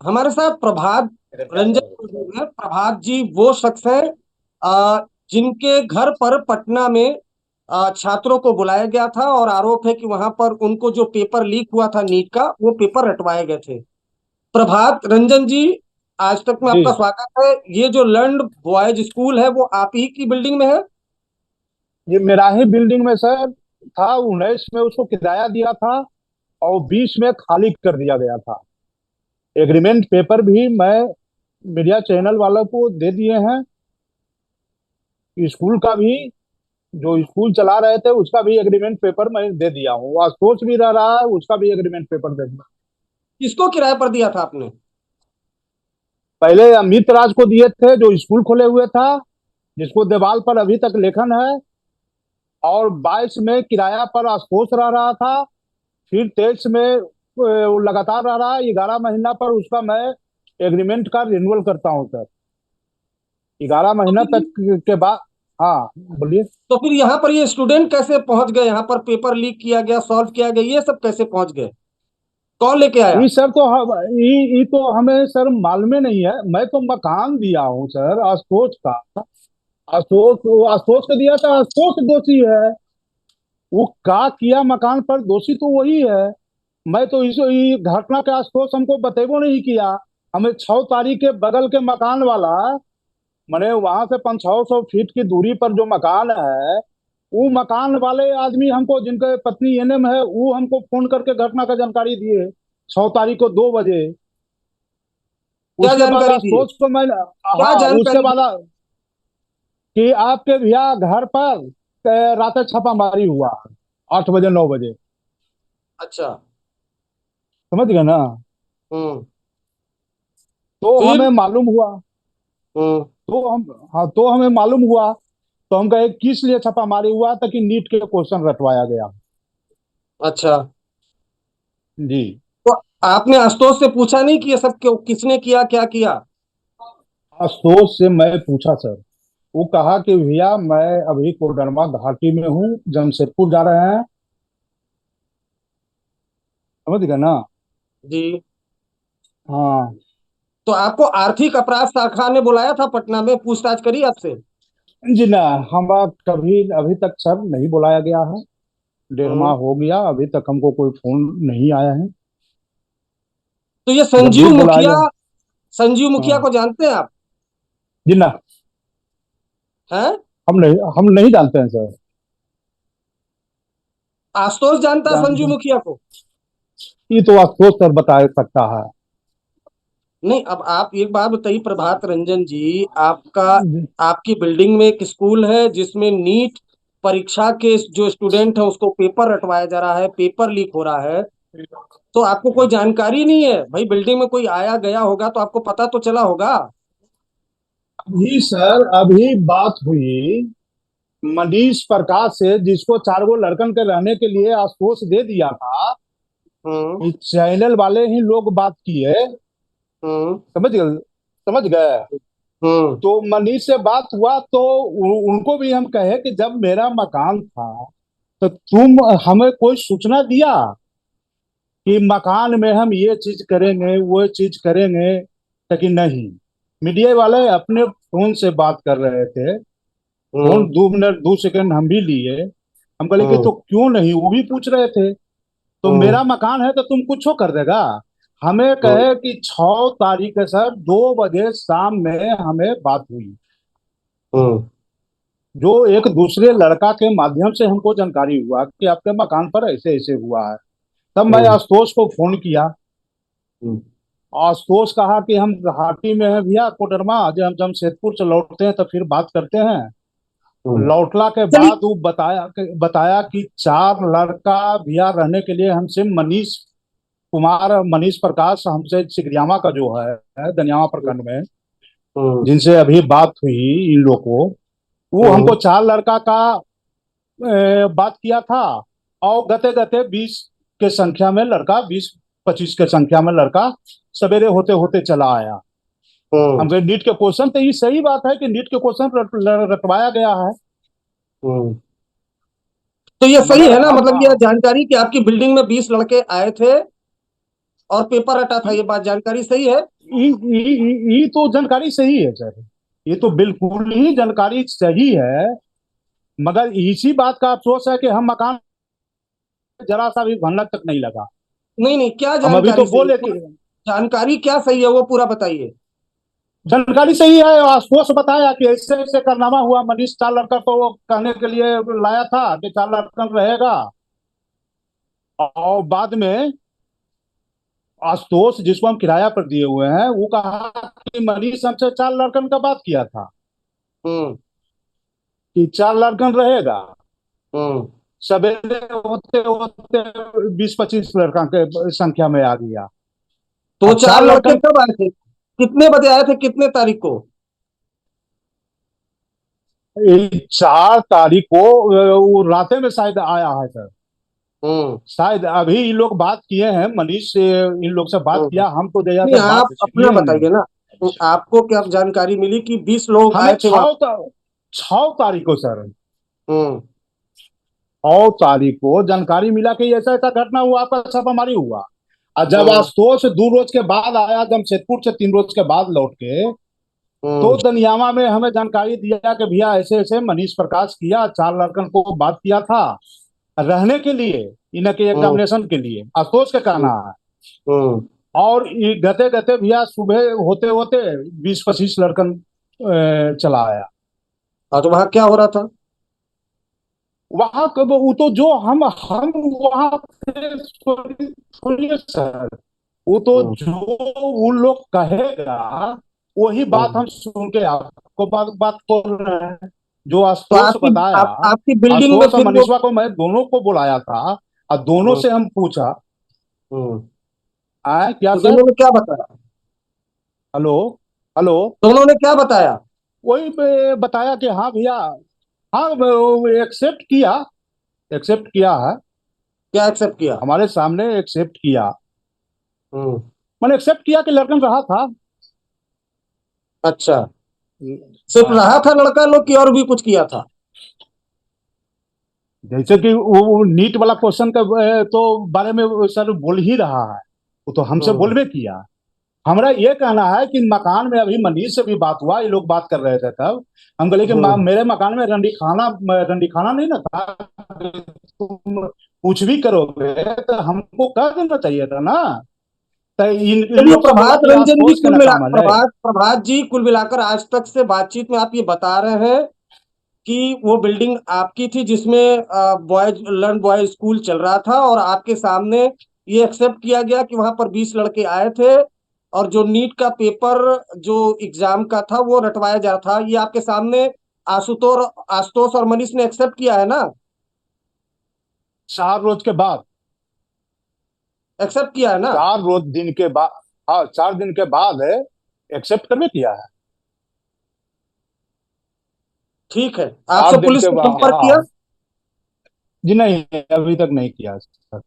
हमारे साथ प्रभात रंजन मौजूद है। प्रभात जी वो शख्स है जिनके घर पर पटना में छात्रों को बुलाया गया था और आरोप है कि वहां पर उनको जो पेपर लीक हुआ था नीट का, वो पेपर रटवाए गए थे। प्रभात रंजन जी, आज तक में आपका जी। स्वागत है। ये जो लर्न बॉयज स्कूल है वो आप ही की बिल्डिंग में है? ये मेरा ही बिल्डिंग में सर था। 19 में उसको किराया दिया था और 20 में खाली कर दिया गया था। एग्रीमेंट पेपर भी मैं मीडिया चैनल वालों को दे दिए हैं। स्कूल का भी, जो स्कूल चला रहे थे उसका भी एग्रीमेंट पेपर मैं दे दिया हूँ। आशुतोष भी रह रहा है, उसका भी एग्रीमेंट पेपर दे दिया। किसको किराए पर दिया था आपने? पहले अमित राज को दिए थे, जो स्कूल खोले हुए था, जिसको दीवार पर अभी तक लेखन है। और 22 में किराया पर आशुतोष रह रहा था। फिर 23 में वो लगातार रह रहा है। 11 महीना पर उसका मैं एग्रीमेंट का रिन्यूअल करता हूँ सर। 11 तो महीना तक फिर के बाद। हाँ, बोलिए। तो फिर यहाँ पर ये स्टूडेंट कैसे पहुंच गए? यहाँ पर पेपर लीक किया गया, सॉल्व किया गया, ये सब कैसे पहुंच गए? कौन लेके आया? ये सर तो ये तो हमें सर मालूम ही नहीं है। मैं तो मकान दिया हूँ सर आशुतोष का। आशुतोष को दिया था। आशुतोष दोषी है। वो का किया मकान पर, दोषी तो वही है। मैं तो इस ये घटना का आशुतोष हमको बतेबो नहीं किया। हमें 6 तारीख के बगल के मकान वाला, मैंने वहां से 500-600 फीट की दूरी पर जो मकान है, वो मकान वाले आदमी हमको, जिनके पत्नी एनएम है, वो हमको फोन करके घटना का जानकारी दिए 6 तारीख को 2 बजे। क्या उसके बाद जानकारी दी? आशुतोष को मैं, क्या हाँ, उसके जानकारी दी? बाद कि आपके भैया घर पर रात छापामारी हुआ 8 बजे 9 बजे। अच्छा। समझ गए ना। हम्म। तो फिर? हमें मालूम हुआ। हम्म। तो हम, हाँ, तो हमें मालूम हुआ। तो हम कहे किस लिए छापामारी हुआ, ताकि नीट के क्वेश्चन रटवाया गया। अच्छा। जी। तो आपने आशुतोष से पूछा नहीं कि ये सब क्यों, किसने किया, क्या किया? अफसोस से मैं पूछा सर। वो कहा कि भैया मैं अभी कोडरमा घाटी में हूँ, जमशेदपुर जा रहे हैं। समझ गए ना। जी। हाँ। तो आपको आर्थिक अपराध शाखा ने बुलाया था पटना में, पूछताछ करी आपसे? जी ना। हम कभी अभी तक सर नहीं बुलाया गया है। 1.5 माह हम्म। हो गया, अभी तक हमको कोई फोन नहीं आया है। तो ये जब भी संजीव बुलाया मुखिया, जाए। संजीव मुखिया हाँ। को जानते हैं आप? जी ना। हैं? हम नहीं जानते हैं सर। आशुतोष जानता है संजीव जान मुखिया को? ये तो अफसोस सर बता सकता है। नहीं, अब आप एक बात बताइए प्रभात रंजन जी, आपका, जी। आपकी बिल्डिंग में एक स्कूल है जिसमें नीट परीक्षा के जो स्टूडेंट है उसको पेपर रटवाया जा रहा है, पेपर लीक हो रहा है, तो आपको कोई जानकारी नहीं है? भाई बिल्डिंग में कोई आया गया होगा तो आपको पता तो चला होगा। अभी सर, अभी बात हुई मनीष प्रकाश से, जिसको 4 गो लड़कन के रहने के लिए आश्वास दे दिया था। हम्म। इस चैनल वाले ही लोग बात किए। हम्म। समझ गए। समझ गए। हम्म। तो मनीष से बात हुआ तो उनको भी हम कहे कि जब मेरा मकान था तो तुम हमें कोई सूचना दिया कि मकान में हम ये चीज करेंगे, वो चीज करेंगे? ताकि नहीं, मीडिया वाले अपने फोन से बात कर रहे थे। फोन हम्म। 2 मिनट 2 सेकंड हम भी लिए। हम कहले कि हम्म। तो क्यों नहीं, वो भी पूछ रहे थे। तो हम्म। मेरा मकान है तो तुम कुछ कर देगा। हमें हम्म। कहे कि 6 तारीख है सर, 2 बजे शाम में हमें बात हुई, हम्म। जो एक दूसरे लड़का के माध्यम से हमको जानकारी हुआ कि आपके मकान पर ऐसे ऐसे हुआ है। तब मैं हम्म। आशुतोष को फोन किया। हम्म। आशुतोष कहा कि हम घाटी में हैं भैया, कोडरमा, जब हम जमशेदपुर से लौटते हैं तो फिर बात करते हैं। हम्म। लौटला के चलिए। बाद वो बताया कि 4 लड़का भैया रहने के लिए हमसे, मनीष कुमार, मनीष प्रकाश हमसे, सिगरियामा का जो है दनियावा प्रखंड में, हम्म। जिनसे अभी बात हुई इन लोग को, वो हमको हम्म। 4 लड़का का बात किया था। और गते गते 20 के संख्या में लड़का, 20-25 के संख्या में लड़का सवेरे होते होते चला आया। हम्म। हम कहे नीट के क्वेश्चन, तो ये सही बात है कि नीट के क्वेश्चन रटवाया गया है। हम्म। तो ये सही मगर है ना, हम, मतलब ये जानकारी कि आपकी बिल्डिंग में 20 लड़के आए थे और पेपर रटा था, ये बात जानकारी सही है? ये तो जानकारी सही है सर, ये तो बिल्कुल ही जानकारी सही है। मगर इसी बात का अफसोस है कि हम मकान जरा सा भी भनक तक नहीं लगा। नहीं नहीं, क्या हम अभी तो जानकारी सही बोले है? कि जानकारी क्या सही है वो पूरा बताइए। जानकारी सही है, आशुतोष बताया कि ऐसे ऐसे कारनामा हुआ, मनीष चार लड़का को वो कहने के लिए लाया था कि चार लड़कन रहेगा, और बाद में आशुतोष जिसको हम किराया पर दिए हुए हैं वो कहा कि मनीष हमसे चार लड़कन का बात किया था हम्म। कि चार लड़कन रहेगा। हम्म। सवेरे होते होते 20-25 लड़का के संख्या में आ गया। तो अब चार चार लड़के लड़कन, कब आए थे? कितने बजे आए थे, कितने तारीख को? 4 तारीख को वो राते में शायद आया है सर। हम्म। शायद अभी इन लोग बात किए हैं, मनीष से इन लोग से बात हम्म। किया, हम तो जया नहीं, सर बात आप अपना किए ही नहीं। बताइए ना। तो आपको क्या जानकारी मिली कि 20 लोग हमें आए थे वहां? 6 तारीख को सर, हम्म। 6 तारीख को जानकारी मिला कि ऐसा ऐसा घटना हुआ, आपका छापामारी हुआ। और जब हम्म। आशुतोष 2 रोज के बाद आया, जमशेदपुर से 3 रोज के बाद लौट के, तो हम्म। दनियामा में हमें जानकारी दिया कि भैया ऐसे ऐसे मनीष प्रकाश किया, चार लड़कन को बात किया था रहने के लिए, इनके हम्म। एग्जामिनेशन के लिए, आशुतोष का कहना है। हम्म। और ये गते गते भैया सुबह होते होते 20-25 लड़कन चला आया। हाँ, तो वहां क्या हो रहा था? वहां कब वो तो जो हम वहां थे, सुनिए सर, वो तो हम्म। जो उन लोग कहेगा वही बात हम्म। हम सुन के आपको बात बात बोल रहे हैं। जो तो आशुतोष बताया, आपकी बिल्डिंग में आशुतोष और फिर वो। मनीषवा को मैं दोनों को बुलाया था, और दोनों हम्म। से हम पूछा, हम्म। आए क्या तो सर, दोनों ने क्या बताया? हेलो, हेलो, दोनों ने क्या बताया? वही पे बताया कि हाँ भैया, हाँ एक्सेप्ट किया, एक्सेप्ट किया है, क्या एक्सेप्ट किया? हमारे सामने एक्सेप्ट किया। हम्म। मैंने एक्सेप्ट किया कि लड़कन रहा था। अच्छा। सिर्फ हाँ, रहा था लड़का लोग की और भी कुछ किया था? जैसे कि वो नीट वाला क्वेश्चन का तो बारे में वो सर बोल ही रहा है, वो तो हमसे हम्म। बोलबे किया। हमारा ये कहना है कि मकान में अभी मनीष से भी बात हुआ, ये लोग बात कर रहे थे तब, हम बोले कि हम्म। मेरे मकान में रंडी खाना नहीं ना था, तुम कुछ भी करोगे तो हमको कह देना चाहिए था ना। तो इन चलिए, लोग से बोला प्रभात कि रंजन जी, आशुतोष के ना काम है। प्रभात जी, कुल मिलाकर आज तक से बातचीत में आप ये बता रहे हैं कि वो बिल्डिंग आपकी थी जिसमें बॉयज लर्न बॉयज स्कूल चल रहा था, और आपके सामने ये एक्सेप्ट किया गया कि वहां पर 20 लड़के आए थे, और जो नीट का पेपर जो एग्जाम का था वो रटवाया जा था, ये आपके सामने आशुतोष आशुतोष और मनीष ने एक्सेप्ट किया है ना? 4 रोज के बाद, एक्सेप्ट किया है ना? 4 रोज दिन के बाद, हाँ 4 दिन के बाद एक्सेप्ट करके किया है। ठीक है, चार आपसे दिन पुलिस के ने बाद, संपर्क किया? हाँ। जी नहीं, अभी तक नहीं किया सर।